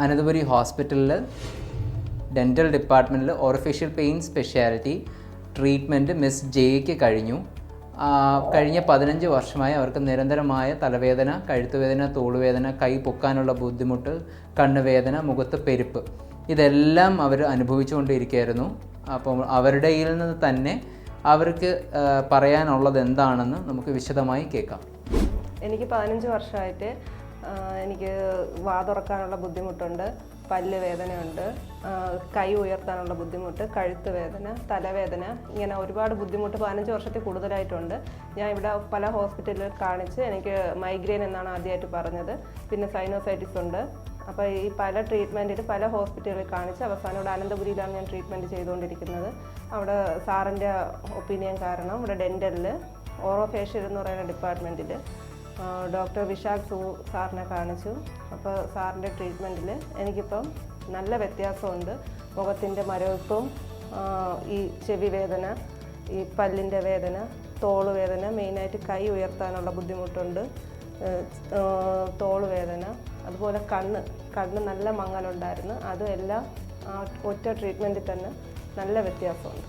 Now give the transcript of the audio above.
അനന്തപുരി ഹോസ്പിറ്റലിൽ ഡെൻ്റൽ ഡിപ്പാർട്ട്മെൻറ്റിൽ orofacial pain speciality treatment മിസ് ജെയ്ക്ക് കഴിഞ്ഞു. കഴിഞ്ഞ 15 വർഷമായി അവർക്ക് നിരന്തരമായ തലവേദന, കഴുത്തുവേദന, തോളുവേദന, കൈ പൊക്കാനുള്ള ബുദ്ധിമുട്ട്, കണ്ണുവേദന, മുഖത്ത് പെരുപ്പ്, ഇതെല്ലാം അവർ അനുഭവിച്ചുകൊണ്ടിരിക്കുകയായിരുന്നു. അപ്പോൾ അവരുടെ നിന്ന് തന്നെ അവർക്ക് പറയാനുള്ളത് എന്താണെന്ന് നമുക്ക് വിശദമായി കേൾക്കാം. എനിക്ക് 15 വർഷമായിട്ട് എനിക്ക് വാ തുറക്കാനുള്ള ബുദ്ധിമുട്ടുണ്ട്, പല്ല് വേദനയുണ്ട്, കൈ ഉയർത്താനുള്ള ബുദ്ധിമുട്ട്, കഴുത്ത് വേദന, തലവേദന, ഇങ്ങനെ ഒരുപാട് ബുദ്ധിമുട്ട് 15 വർഷത്തിൽ കൂടുതലായിട്ടുണ്ട്. ഞാൻ ഇവിടെ പല ഹോസ്പിറ്റലിൽ കാണിച്ച് എനിക്ക് മൈഗ്രെയിൻ എന്നാണ് ആദ്യമായിട്ട് പറഞ്ഞത്. പിന്നെ സൈനോസൈറ്റിസ് ഉണ്ട്. അപ്പോൾ ഈ പല ട്രീറ്റ്മെൻറ്റിൽ പല ഹോസ്പിറ്റലുകളിൽ കാണിച്ച് അവസാനം ഇവിടെ അനന്തപുരിയിലാണ് ഞാൻ ട്രീറ്റ്മെൻറ്റ് ചെയ്തുകൊണ്ടിരിക്കുന്നത്. അവിടെ സാറിൻ്റെ ഒപ്പീനിയൻ കാരണം ഇവിടെ ഡെൻ്റലിൽ ഓറോഫേഷ്യൽ എന്ന് പറയുന്ന ഡിപ്പാർട്ട്മെൻറ്റിൽ ഡോക്ടർ വിശാൽ സാറിനെ കാണിച്ചു. അപ്പോൾ സാറിൻ്റെ ട്രീറ്റ്മെൻറ്റിൽ എനിക്കിപ്പം നല്ല വ്യത്യാസമുണ്ട്. മുഖത്തിൻ്റെ മരവിപ്പും, ഈ ചെവി വേദന, ഈ പല്ലിൻ്റെ വേദന, തോള് വേദന, മെയിനായിട്ട് കൈ ഉയർത്താനുള്ള ബുദ്ധിമുട്ടുണ്ട്, തോള് വേദന, അതുപോലെ കണ്ണ് നല്ല മങ്ങലുണ്ടായിരുന്നു. അതും എല്ലാം ഒറ്റ ട്രീറ്റ്മെൻറ്റിൽ തന്നെ നല്ല വ്യത്യാസമുണ്ട്.